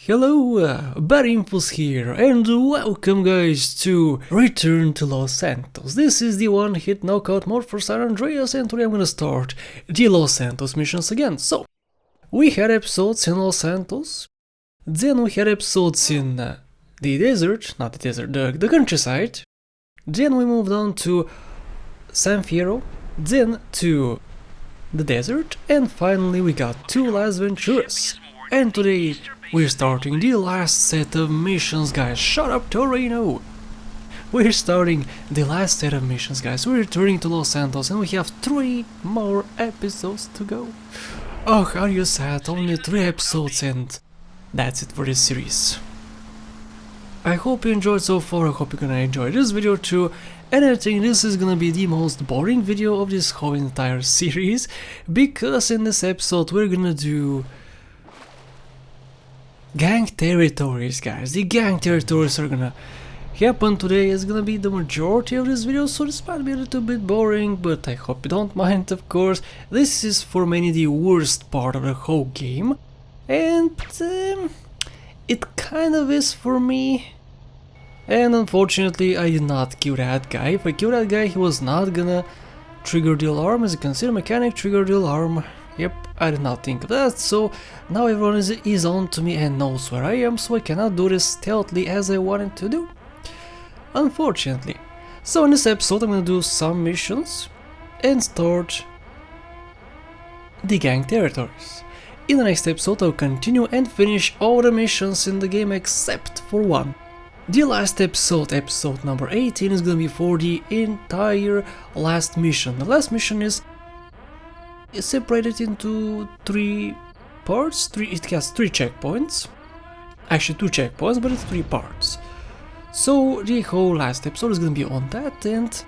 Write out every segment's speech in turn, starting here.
Hello, Infos here, and welcome guys to Return to Los Santos. This is the one-hit knockout mode for San Andreas, and today I'm gonna start the Los Santos missions again. So, we had episodes in Los Santos, then we had episodes in the desert, not the desert, the countryside, then we moved on to San Fierro, then to the desert, and finally we got two Las Venturas. And today we're starting the last set of missions, guys. Shut up, Torino! We're starting the last set of missions, guys. We're returning to Los Santos and we have 3 more episodes to go. Oh, how you sad, only 3 episodes and that's it for this series. I hope you enjoyed so far, I hope you're gonna enjoy this video too. And I think this is gonna be the most boring video of this whole entire series, because in this episode we're gonna do gang territories, guys. The gang territories are gonna happen today. It's gonna be the majority of this video, so this might be a little bit boring, but I hope you don't mind, of course. This is for many the worst part of the whole game, and it kind of is for me. And unfortunately I did not kill that guy. If I killed that guy, he was not gonna trigger the alarm. As you can see, the mechanic triggered the alarm. Yep, I did not think of that, so now everyone is on to me and knows where I am, so I cannot do this stealthily as I wanted to do, unfortunately. So in this episode I'm gonna do some missions and start the gang territories. In the next episode I'll continue and finish all the missions in the game except for one. The last episode, episode number 18, is gonna be for the entire last mission. The last mission is separated into 3 parts. It has 3 checkpoints. Actually 2 checkpoints, but it's 3 parts. So the whole last episode is gonna be on that, and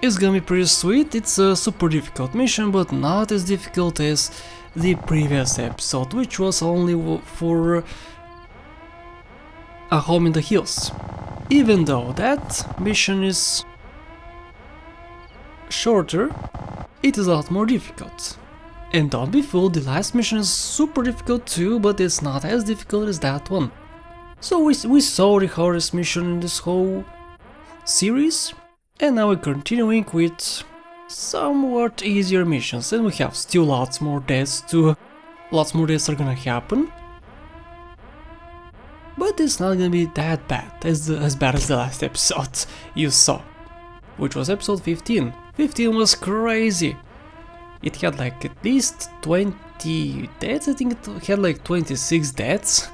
it's gonna be pretty sweet. It's a super difficult mission, but not as difficult as the previous episode, which was only for a home in the hills. Even though that mission is shorter, it is a lot more difficult. And don't be fooled, the last mission is super difficult too, but it's not as difficult as that one. So we saw the hardest mission in this whole series, and now we're continuing with somewhat easier missions, and we have still lots more deaths too. Lots more deaths are gonna happen, but it's not gonna be that bad, as bad as the last episode you saw, which was episode 15. 15 was crazy. It had like at least 20 deaths. I think it had like 26 deaths.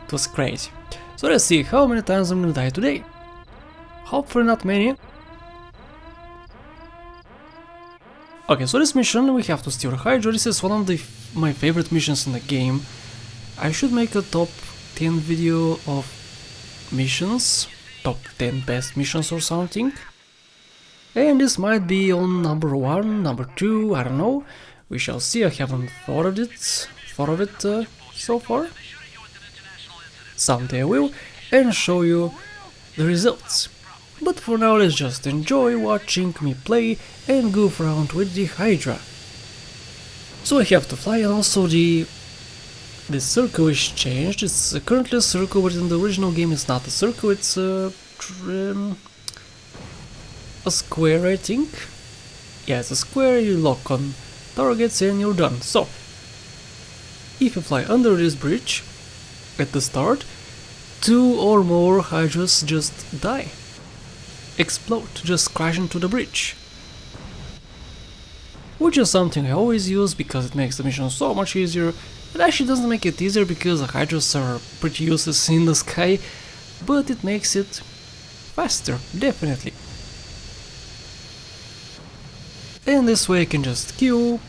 It was crazy. So let's see how many times I'm gonna die today. Hopefully not many. Okay, so this mission we have to steal a Hydra. This is one of my favorite missions in the game. I should make a top 10 video of missions, top 10 best missions or something. And this might be on number 1, number 2, I don't know. We shall see. I haven't thought of it so far. Someday I will and show you the results. But for now let's just enjoy watching me play and goof around with the Hydra. So I have to fly, and also the circle is changed. It's currently a circle, but in the original game it's not a circle, it's a square, I think. Yeah, it's a square. You lock on targets and you're done. So, if you fly under this bridge at the start, 2 or more Hydras just die. Explode, just crash into the bridge. Which is something I always use because it makes the mission so much easier. It actually doesn't make it easier because the Hydras are pretty useless in the sky, but it makes it faster, definitely. And this way I can just kill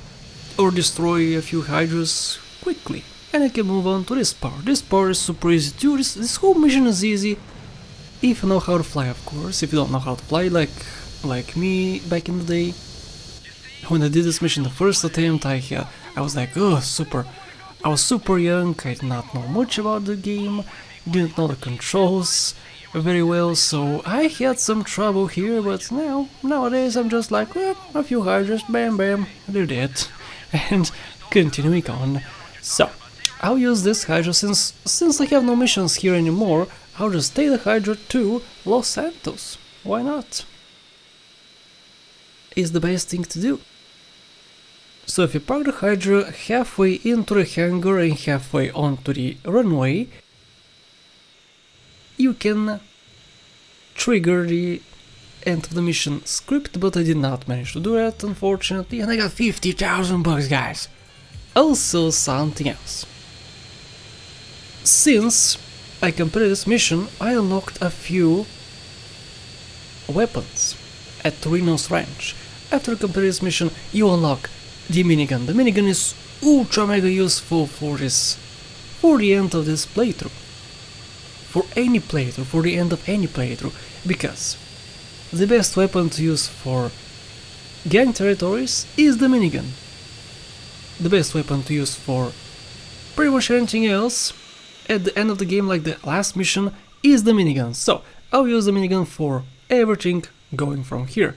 or destroy a few Hydras quickly, and I can move on to this part. This part is super easy too. This whole mission is easy if you know how to fly, of course. If you don't know how to fly, like me back in the day, when I did this mission the first attempt, I was like, oh, super. I was super young, I did not know much about the game, didn't know the controls very well, so I had some trouble here, but nowadays I'm just like, well, a few Hydras, bam bam, they're dead, and continuing on. So, I'll use this Hydra since I have no missions here anymore. I'll just take the Hydra to Los Santos. Why not? It's the best thing to do. So if you park the Hydra halfway into the hangar and halfway onto the runway, you can trigger the end of the mission script, but I did not manage to do that, unfortunately, and I got 50,000 bucks, guys. Also, something else. Since I completed this mission, I unlocked a few weapons at Reno's Ranch. After completing this mission, you unlock the minigun. The minigun is ultra mega useful for the end of this playthrough. For any playthrough, for the end of any playthrough, because the best weapon to use for gang territories is the minigun. The best weapon to use for pretty much anything else at the end of the game, like the last mission, is the minigun. So I'll use the minigun for everything going from here.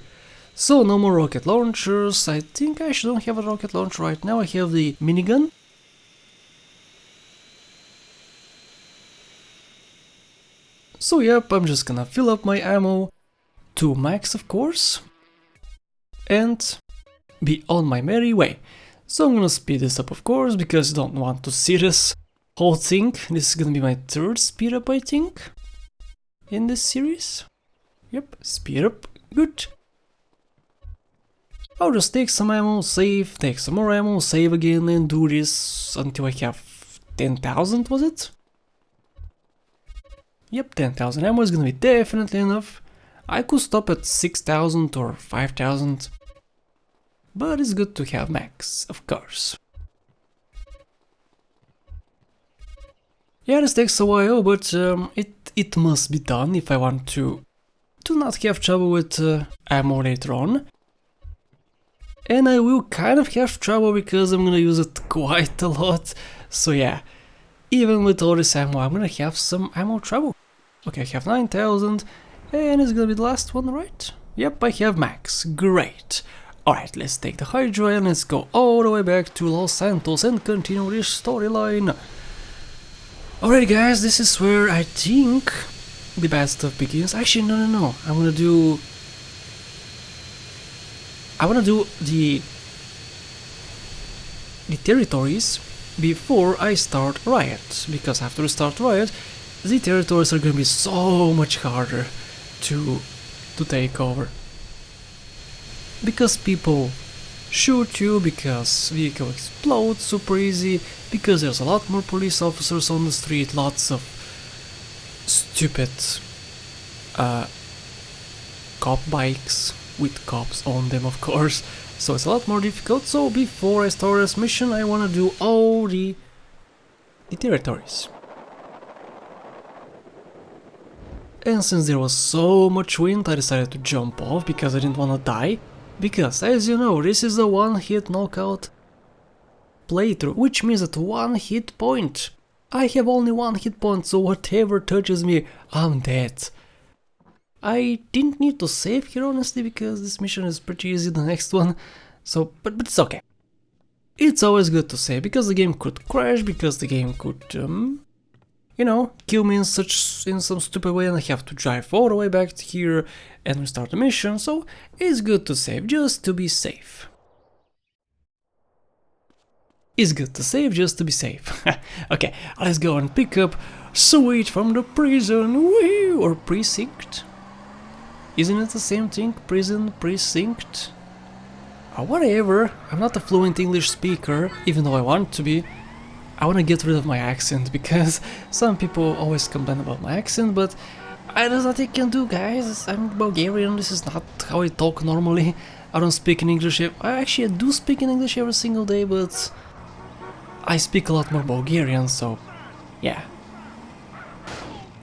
So no more rocket launchers. I think I don't have a rocket launcher right now. I have the minigun. So yep, I'm just gonna fill up my ammo to max, of course, and be on my merry way. So I'm gonna speed this up, of course, because you don't want to see this whole thing. This is gonna be my third speed up, I think, in this series. Yep, speed up, good. I'll just take some ammo, save, take some more ammo, save again, and do this until I have 10,000, was it? Yep, 10,000 ammo is gonna be definitely enough. I could stop at 6,000 or 5,000, but it's good to have max, of course. Yeah, this takes a while, but it must be done if I want to not have trouble with ammo later on. And I will kind of have trouble because I'm gonna use it quite a lot. So yeah, even with all this ammo, I'm gonna have some ammo trouble. Okay, I have 9,000, and it's gonna be the last one, right? Yep, I have max. Great. Alright, let's take the Hydra and let's go all the way back to Los Santos and continue this storyline. Alright guys, this is where I think the bad stuff begins. Actually, no. I wanna do the territories before I start Riot, because after I start Riot, the territories are gonna be so much harder to take over. Because people shoot you, because vehicle explodes super easy, because there's a lot more police officers on the street, lots of stupid cop bikes with cops on them, of course, so it's a lot more difficult. So before I start this mission, I wanna do all the territories. And since there was so much wind, I decided to jump off because I didn't wanna die. Because, as you know, this is a one-hit knockout playthrough, which means that one hit point. I have only one hit point, so whatever touches me, I'm dead. I didn't need to save here, honestly, because this mission is pretty easy, the next one. So, but it's okay. It's always good to save, because the game could crash, because the game could, you know, kill me in some stupid way, and I have to drive all the way back to here and restart the mission, so it's good to save, just to be safe. It's good to save, just to be safe. Okay, let's go and pick up Sweet from the prison, woo, or precinct. Isn't it the same thing? Prison, precinct? Whatever, I'm not a fluent English speaker, even though I want to be. I want to get rid of my accent, because some people always complain about my accent, but there's nothing I can do, guys. I'm Bulgarian, this is not how I talk normally. I don't speak in English. I do speak in English every single day, but I speak a lot more Bulgarian, so yeah.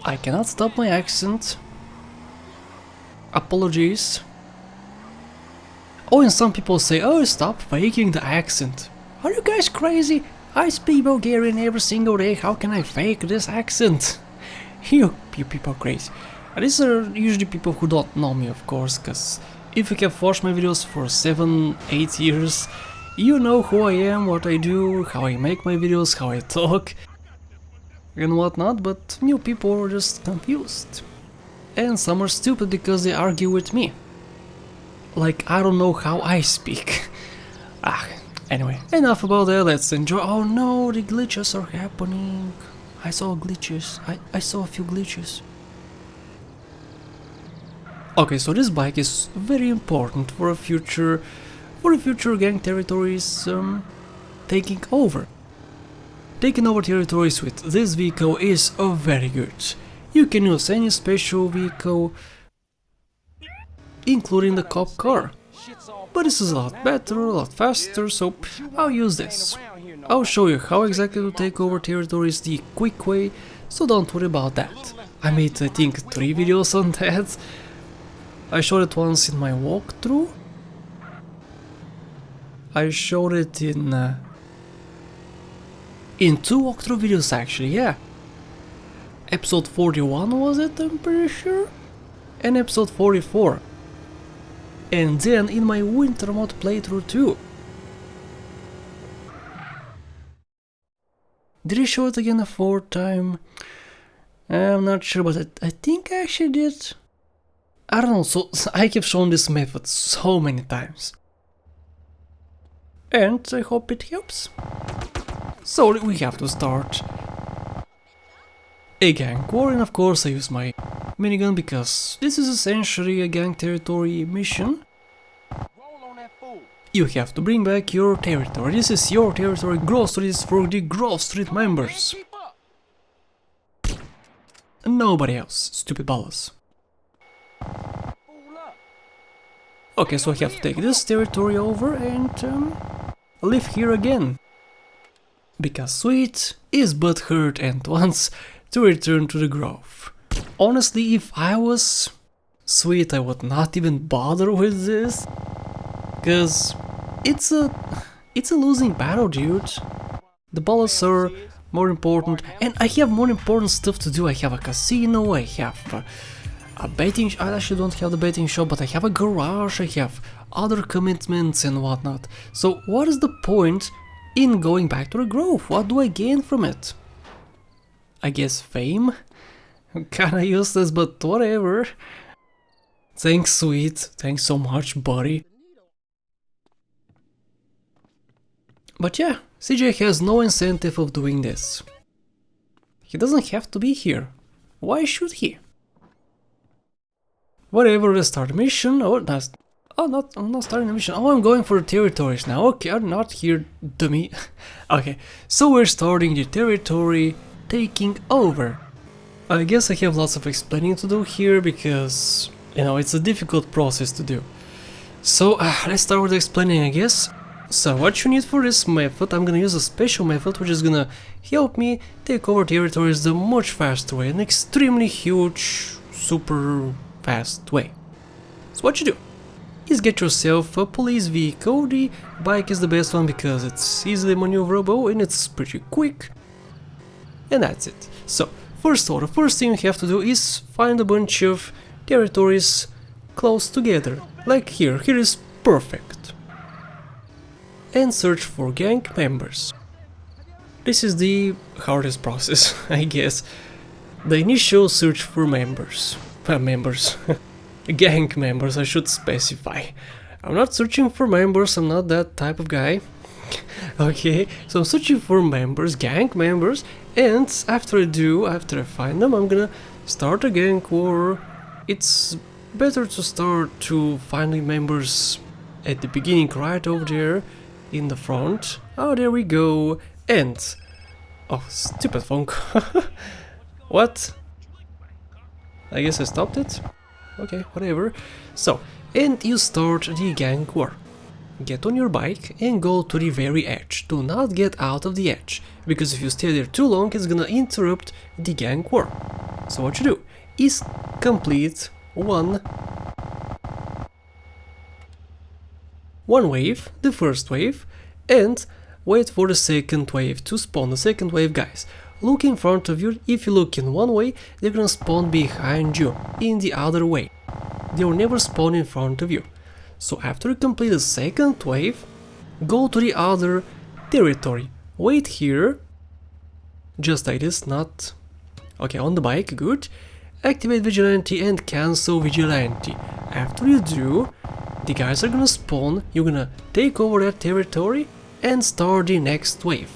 I cannot stop my accent. Apologies. Oh, and some people say, oh, stop faking the accent. Are you guys crazy? I speak Bulgarian every single day, how can I fake this accent? You people are crazy. These are usually people who don't know me, of course, because if you have watched my videos for 7-8 years, You know who I am, what I do, how I make my videos, how I talk and whatnot, but new people are just confused. And some are stupid because they argue with me. Like I don't know how I speak. Anyway, enough about that, let's enjoy. Oh no, the glitches are happening. I saw glitches. I saw a few glitches. Okay, so this bike is very important for a future gang territories taking over. Taking over territories with this vehicle is very good. You can use any special vehicle, including the cop car. But this is a lot better, a lot faster, so I'll use this. I'll show you how exactly to take over territories the quick way, so don't worry about that. I made I think 3 videos on that. I showed it once in my walkthrough. I showed it in 2 walkthrough videos actually, yeah. Episode 41 was it, I'm pretty sure? And episode 44. And then in my winter mod playthrough too. Did I show it again a 4th time? I'm not sure, but I think I actually did. I don't know, so I have shown this method so many times. And I hope it helps. So we have to start a gang war, and of course I use my minigun because this is essentially a gang territory mission. You have to bring back your territory. This is your territory. Grove Street is for the Grove Street members. Nobody else, stupid ballas. Okay, so I have to take this territory over and live here again. Because Sweet is butthurt and wants to return to the Grove. Honestly, if I was Sweet, I would not even bother with this. Cause it's a losing battle, dude. The ballas are more important, and I have more important stuff to do. I have a casino, I have a betting. I actually don't have the betting shop, but I have a garage, I have other commitments and whatnot. So what is the point in going back to the Grove? What do I gain from it? I guess fame? Kinda useless, but whatever. Thanks, Sweet. Thanks so much, buddy. But yeah, CJ has no incentive of doing this. He doesn't have to be here. Why should he? Whatever, let's start a mission. I'm not starting a mission. Oh, I'm going for the territories now. Okay, I'm not here, dummy. Okay, so we're starting the territory taking over. I guess I have lots of explaining to do here because, you know, it's a difficult process to do. So let's start with explaining, I guess. So what you need for this method, I'm gonna use a special method which is gonna help me take over territories the much faster way, an extremely huge, super fast way. So what you do is get yourself a police vehicle. The bike is the best one because it's easily maneuverable and it's pretty quick. And that's it. So first order, first thing you have to do is find a bunch of territories close together. Like here is perfect. And search for gang members. This is the hardest process, I guess. The initial search for members. Gang members, I should specify. I'm not searching for members, I'm not that type of guy. Okay, so I'm searching for members, gang members, and after I find them, I'm gonna start a gang war. It's better to start to finding members at the beginning, right over there in the front. Oh, there we go. And oh, stupid phone call. What? I guess I stopped it. Okay, whatever. So, and you start the gang war. Get on your bike and go to the very edge. Do not get out of the edge, because if you stay there too long, it's gonna interrupt the gang war. So what you do is complete one wave, the first wave, and wait for the second wave to spawn. The second wave, guys, look in front of you. If you look in one way, they're gonna spawn behind you in the other way. They will never spawn in front of you. So after you complete the second wave, go to the other territory. Wait here, just like this, not... Okay, on the bike, good. Activate Vigilante and cancel Vigilante. After you do, the guys are gonna spawn, you're gonna take over that territory and start the next wave.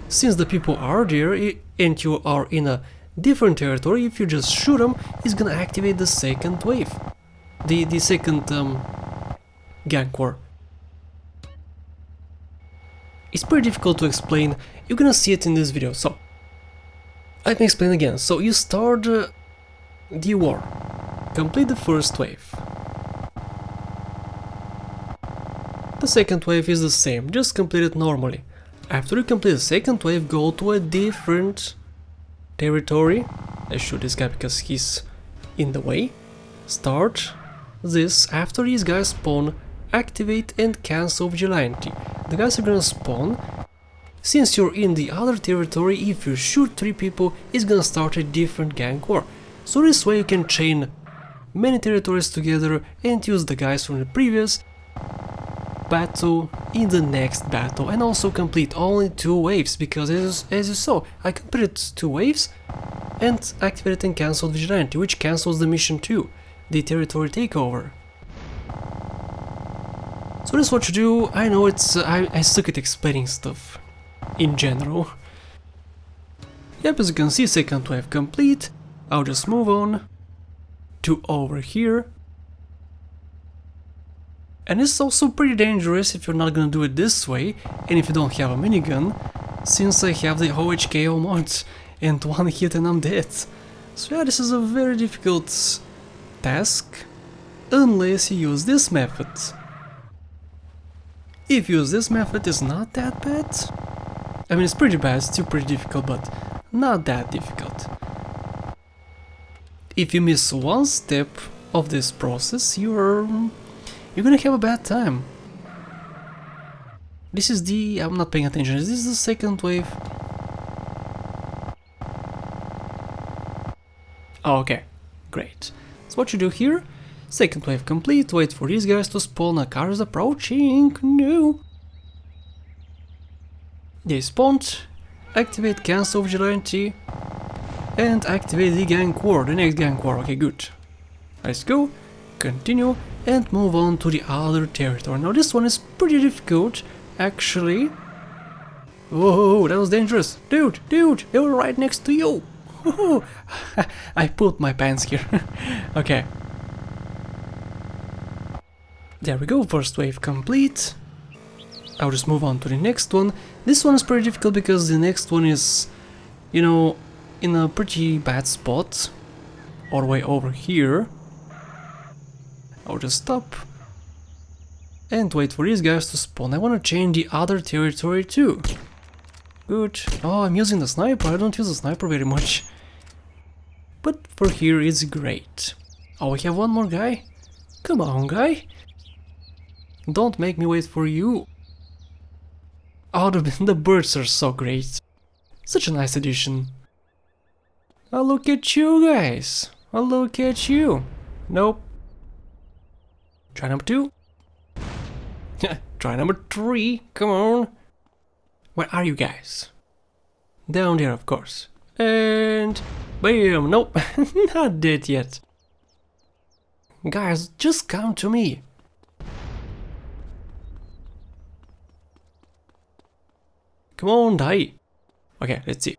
Since the people are there and you are in a different territory, if you just shoot them, it's gonna activate the second wave. The second gang war. It's pretty difficult to explain, you're gonna see it in this video, so let me explain again. So you start the war, complete the first wave. The second wave is the same, just complete it normally. After you complete the second wave, go to a different territory. Let's shoot this guy because he's in the way. Start this, after these guys spawn, activate and cancel Vigilante. The guys are gonna spawn. Since you're in the other territory, if you shoot 3 people, it's gonna start a different gang war. So this way you can chain many territories together and use the guys from the previous battle in the next battle, and also complete only 2 waves, because as you saw, I completed 2 waves and activated and cancelled Vigilante, which cancels the mission too, the territory takeover. So this is what you do. I know it's I suck at explaining stuff in general. Yep, as you can see, second wave complete. I'll just move on to over here. And it's also pretty dangerous if you're not gonna do it this way, and if you don't have a minigun, since I have the O.H.K.O mod, and 1 hit and I'm dead. So yeah, this is a very difficult task, unless you use this method. If you use this method, it's not that bad. I mean, it's pretty bad, it's still pretty difficult, but not that difficult. If you miss one step of this process, you're gonna have a bad time. This is the... I'm not paying attention, this is the second wave. Oh, okay, great. So what you do here, second wave complete, wait for these guys to spawn, a car is approaching, no. They spawned, activate cancel Vigilante, and activate the gang war, the next gang war, okay, good. Let's go, continue, and move on to the other territory. Now this one is pretty difficult, actually. Whoa, that was dangerous. Dude, they were right next to you. I put my pants here. Okay. There we go, first wave complete. I'll just move on to the next one. This one is pretty difficult because the next one is, you know, in a pretty bad spot. All the way over here. I'll just stop and wait for these guys to spawn. I want to change the other territory too. Good. Oh, I'm using the sniper. I don't use the sniper very much. But for here it's great. Oh, we have one more guy? Come on, guy. Don't make me wait for you. Oh, the birds are so great. Such a nice addition. Oh, look at you guys. Oh, look at you. Nope. Try number 2. Try number 3. Come on. Where are you guys? Down there, of course. And bam. Nope. Not dead yet. Guys, just come to me. Come on, die. Okay, let's see.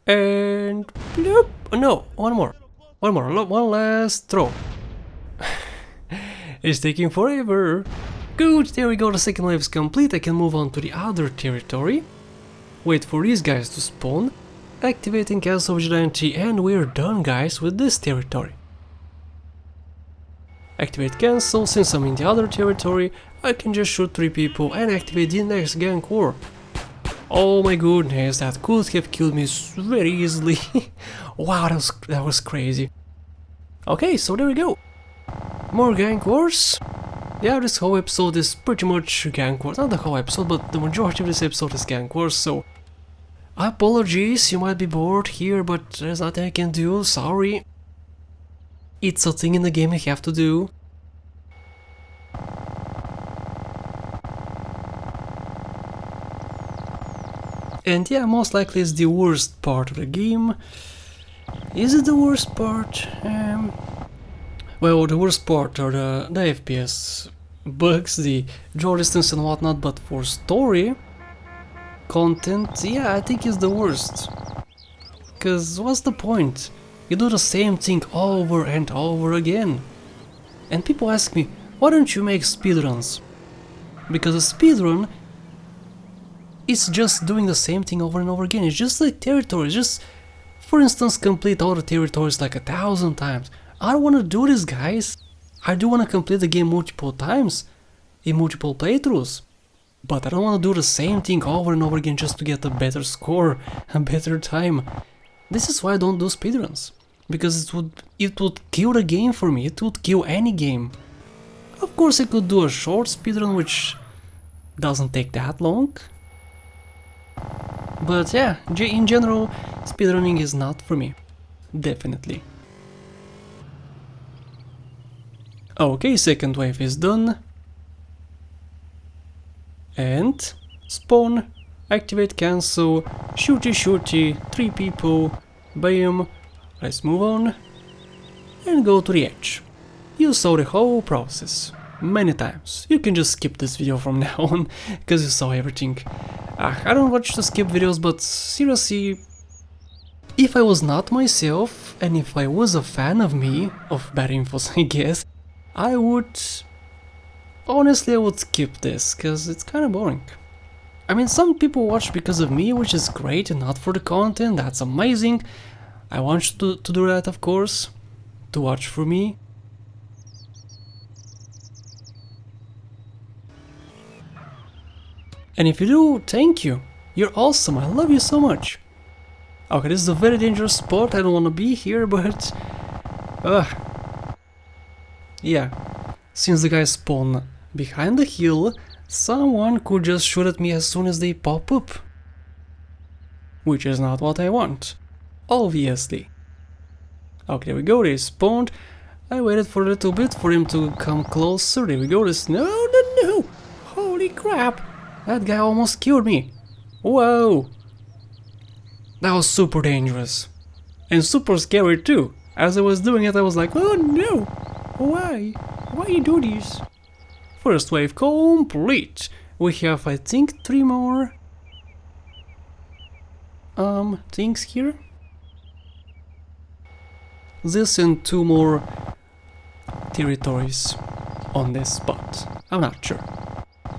And bloop. Oh, no, one more. One last throw. It's taking forever. Good, there we go, the second wave is complete. I can move on to the other territory. Wait for these guys to spawn. Activating cancel Vigilante, and we're done, guys, with this territory. Activate cancel. Since I'm in the other territory, I can just shoot 3 people and activate the next gang war. Oh my goodness, that could have killed me very easily. Wow, that was crazy. Okay, so there we go. More gang wars. Yeah, this whole episode is pretty much gang wars. Not the whole episode, but the majority of this episode is gang wars, so... Apologies, you might be bored here, but there's nothing I can do, sorry. It's a thing in the game you have to do. And yeah, most likely it's the worst part of the game. Is it the worst part? Well, the worst part are the FPS bugs, the draw distance and whatnot, but for story content, yeah, I think it's the worst. Cause what's the point? You do the same thing over and over again. And people ask me, why don't you make speedruns? Because a speedrun is just doing the same thing over and over again. It's just like territories, just for instance complete all the territories like 1,000 times. I don't want to do this, guys. I do want to complete the game multiple times, in multiple playthroughs. But I don't want to do the same thing over and over again just to get a better score, a better time. This is why I don't do speedruns. Because it would kill the game for me, it would kill any game. Of course I could do a short speedrun which doesn't take that long. But yeah, in general, speedrunning is not for me. Definitely. Okay, second wave is done. And spawn, activate, cancel, shooty, 3 people, bam. Let's move on and go to the edge. You saw the whole process many times. You can just skip this video from now on, because you saw everything. I don't watch to skip videos, but seriously, if I was not myself, and if I was a fan of me, of bad infos I guess, I would... honestly I would skip this, because it's kinda boring. I mean, some people watch because of me, which is great, and not for the content, that's amazing. I want you to do that, of course, to watch for me. And if you do, thank you. You're awesome, I love you so much. Okay, this is a very dangerous spot, I don't want to be here, but... yeah, since the guys spawn behind the hill, someone could just shoot at me as soon as they pop up. Which is not what I want. Obviously. Okay, there we go, they spawned. I waited for a little bit for him to come closer. There we go, this... No! Holy crap! That guy almost killed me. Whoa! That was super dangerous. And super scary too. As I was doing it, I was like, oh no! Why? Why you do this? First wave complete. We have, I think, 3 more... things here. This and 2 more territories on this spot. I'm not sure.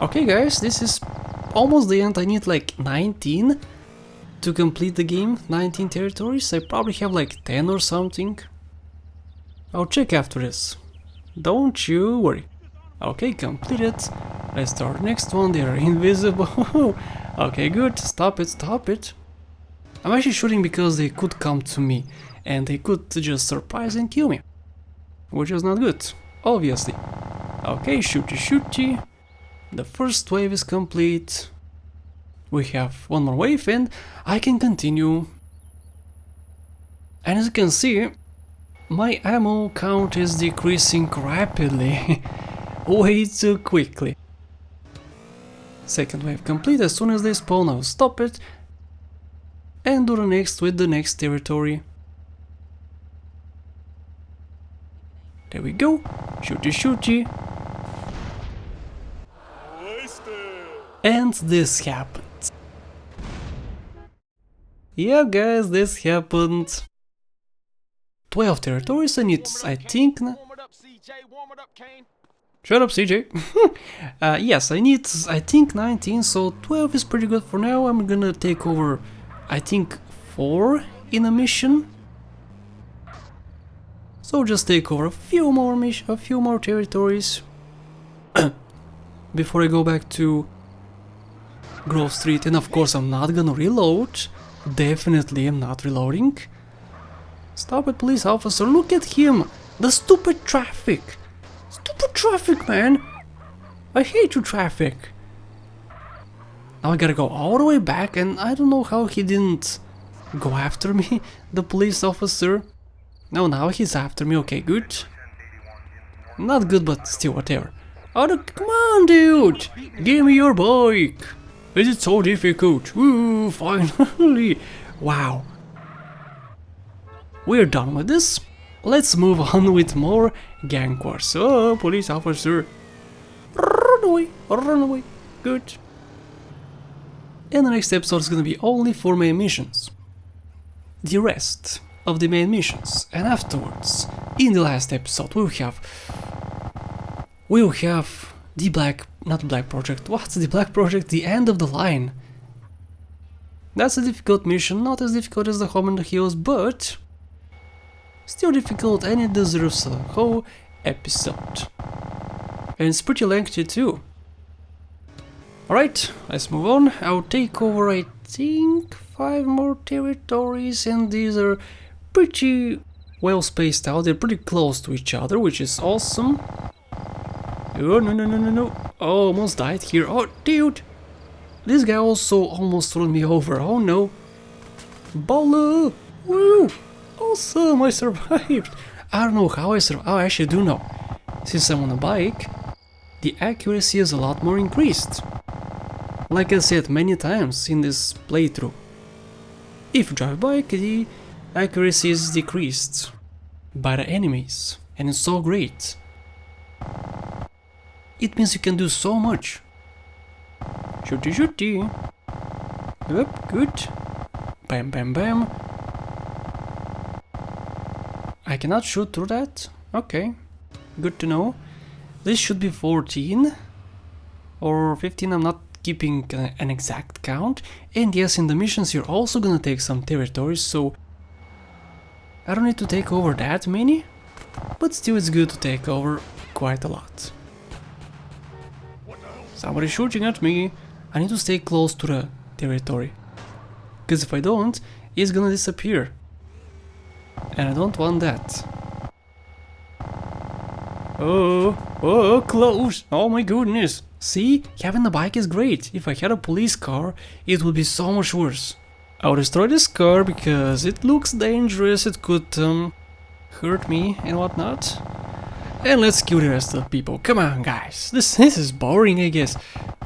Okay guys, this is almost the end. I need like 19 to complete the game. 19 territories. I probably have like 10 or something. I'll check after this. Don't you worry. Okay, completed. Let's start next one. They are invisible. Okay, good. Stop it. I'm actually shooting because they could come to me. And they could just surprise and kill me. Which is not good, obviously. Okay, shooty. The first wave is complete. We have 1 more wave and I can continue. And as you can see, my ammo count is decreasing rapidly. Way too quickly. Second wave complete. As soon as they spawn, I'll stop it. And do the next with the next territory. There we go, shooty. And this happened. Yeah guys, this happened. 12 territories, and it's, I think... Shut up, CJ. Yes, I need, I think 19, so 12 is pretty good for now. I'm gonna take over, I think, 4 in a mission. So just take over a few more territories before I go back to Grove Street. And of course I'm not gonna reload. Definitely I'm not reloading. Stop it, police officer, look at him! The stupid traffic! Stupid traffic, man! I hate you, traffic! Now I gotta go all the way back, and I don't know how he didn't go after me, the police officer. No, now he's after me, okay, good. Not good, but still, whatever. Oh, come on, dude! Give me your bike! Is it so difficult? Woo, finally! Wow. We're done with this. Let's move on with more gang wars. Oh, police officer. Run away, run away. Good. And the next episode is gonna be only for main missions. The rest of the main missions. And afterwards, in the last episode, we'll have the not the Black Project. What's the Black Project? The end of the line. That's a difficult mission, not as difficult as the Home and the Heroes, but still difficult, and it deserves a whole episode. And it's pretty lengthy too. Alright, let's move on. I'll take over, I think, 5 more territories, and these are pretty well spaced out. They're pretty close to each other, which is awesome. Oh, no. Oh, almost died here. Oh, dude! This guy also almost run me over. Oh no. Baller! Woo! Awesome, I survived! I don't know how I survived. Oh, I actually do know. Since I'm on a bike, the accuracy is a lot more increased. Like I said many times in this playthrough. If you drive a bike, the accuracy is decreased by the enemies, and it's so great. It means you can do so much. Shooty. Yep, good. Bam. I cannot shoot through that? Okay, good to know. This should be 14 or 15, I'm not keeping an exact count. And yes, in the missions you're also gonna take some territories, so I don't need to take over that many, but still it's good to take over quite a lot. Somebody's shooting at me. I need to stay close to the territory, because if I don't, it's gonna disappear. And I don't want that. Oh, close! Oh my goodness! See? Having a bike is great. If I had a police car, it would be so much worse. I'll destroy this car because it looks dangerous, it could hurt me and whatnot. And let's kill the rest of the people. Come on, guys. This is boring, I guess,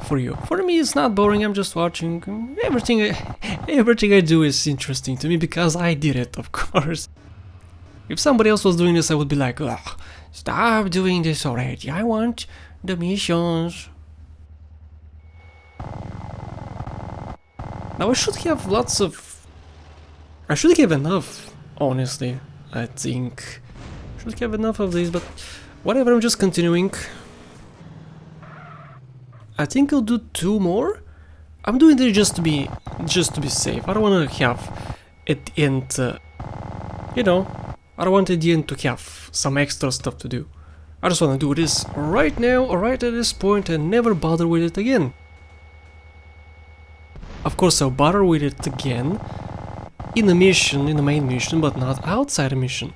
for you. For me, it's not boring. I'm just watching. Everything I do is interesting to me because I did it, of course. If somebody else was doing this, I would be like, ugh, stop doing this already. I want the missions. Now I should have I should have enough, honestly. I think I should have enough of these, but whatever, I'm just continuing. I think I'll do 2 more. I'm doing this just to be safe. I don't want to have at the end, you know, I don't want at the end to have some extra stuff to do. I just want to do this right now, right at this point, and never bother with it again. Of course, I'll bother with it again in the mission, in the main mission, but not outside the mission.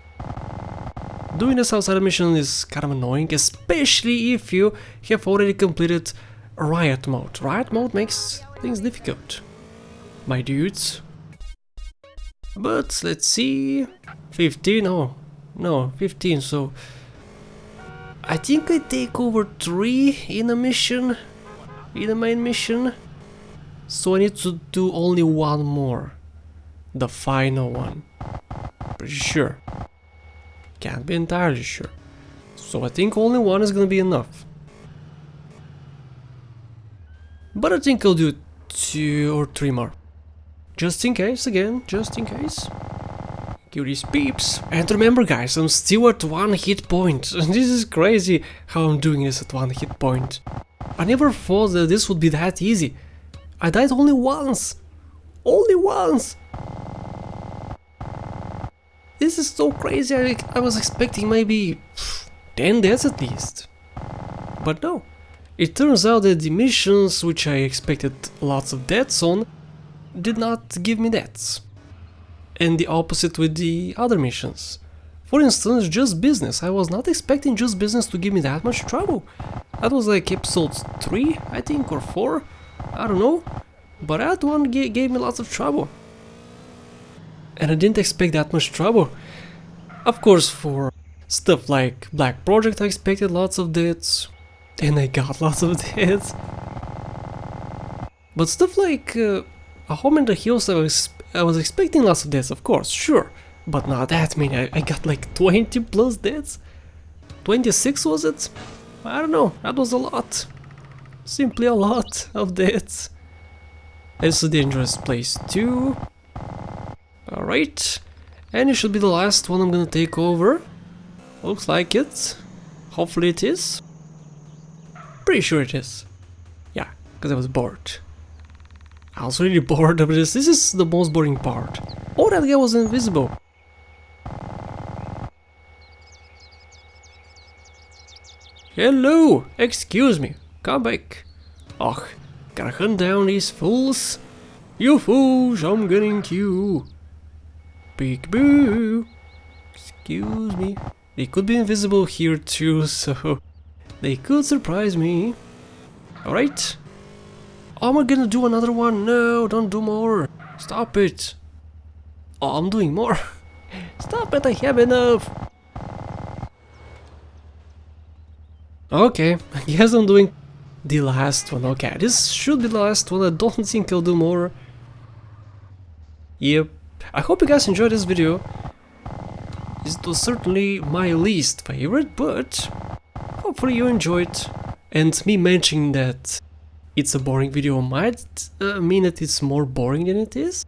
Doing this outside the mission is kind of annoying, especially if you have already completed Riot Mode. Riot Mode makes things difficult, my dudes. But let's see, 15, oh no, 15, so I think I take over 3 in a mission, in the main mission, so I need to do only 1 more, the final one, pretty sure, can't be entirely sure, so I think only 1 is gonna be enough. But I think I'll do 2 or 3 more. Just in case, again, just in case. Kill these peeps. And remember, guys, I'm still at 1 hit point. This is crazy how I'm doing this at 1 hit point. I never thought that this would be that easy. I died only once. Only once. This is so crazy. I was expecting maybe 10 deaths at least. But no. It turns out that the missions, which I expected lots of deaths on, did not give me deaths. And the opposite with the other missions. For instance, Just Business. I was not expecting Just Business to give me that much trouble. That was like episode 3, I think, or 4. I don't know. But that one gave me lots of trouble. And I didn't expect that much trouble. Of course, for stuff like Black Project, I expected lots of deaths. And I got lots of deaths. But stuff like a home in the hills, I was expecting lots of deaths, of course, sure. But not that many, I got like 20 plus deaths? 26 was it? I don't know, that was a lot. Simply a lot of deaths. It's a dangerous place too. Alright. And it should be the last one I'm gonna take over. Looks like it. Hopefully it is. Pretty sure it is. Yeah, because I was bored. I was really bored of this. This is the most boring part. Oh, that guy was invisible. Hello! Excuse me. Come back. Och, gotta hunt down these fools. You fools, I'm getting you. Peek-boo. Excuse me. They could be invisible here too, so they could surprise me. Alright. Oh, am I gonna do another one? No, don't do more. Stop it. Oh, I'm doing more. Stop it, I have enough. Okay, I guess I'm doing the last one. Okay, this should be the last one. I don't think I'll do more. Yep. I hope you guys enjoyed this video. It was certainly my least favorite, but hopefully you enjoyed. And me mentioning that it's a boring video might mean that it's more boring than it is.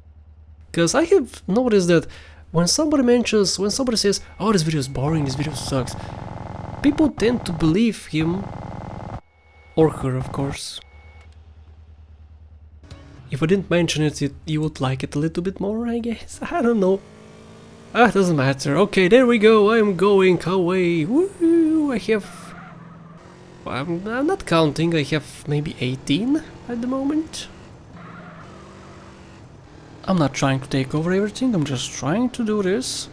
Because I have noticed that when somebody says, oh, this video is boring, this video sucks, people tend to believe him, or her of course. If I didn't mention it, you would like it a little bit more, I guess. I don't know. Ah, doesn't matter. Okay, there we go. I'm going away. Woo! I have... I'm not counting. I have maybe 18 at the moment. I'm not trying to take over everything. I'm just trying to do this.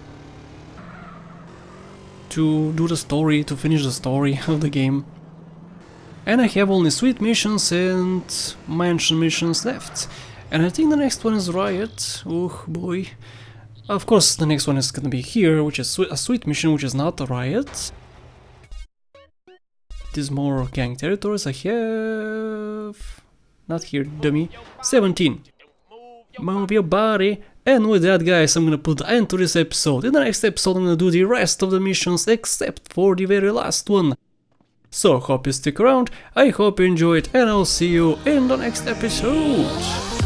To do the story, to finish the story of the game. And I have only sweet missions and mansion missions left. And I think the next one is Riot. Oh boy. Of course the next one is gonna be here, which is a sweet mission, which is not a Riot. It is more gang territories. I have... not here, dummy. 17. Move your body. And with that, guys, I'm gonna put the end to this episode. In the next episode I'm gonna do the rest of the missions except for the very last one. So, hope you stick around, I hope you enjoyed, and I'll see you in the next episode.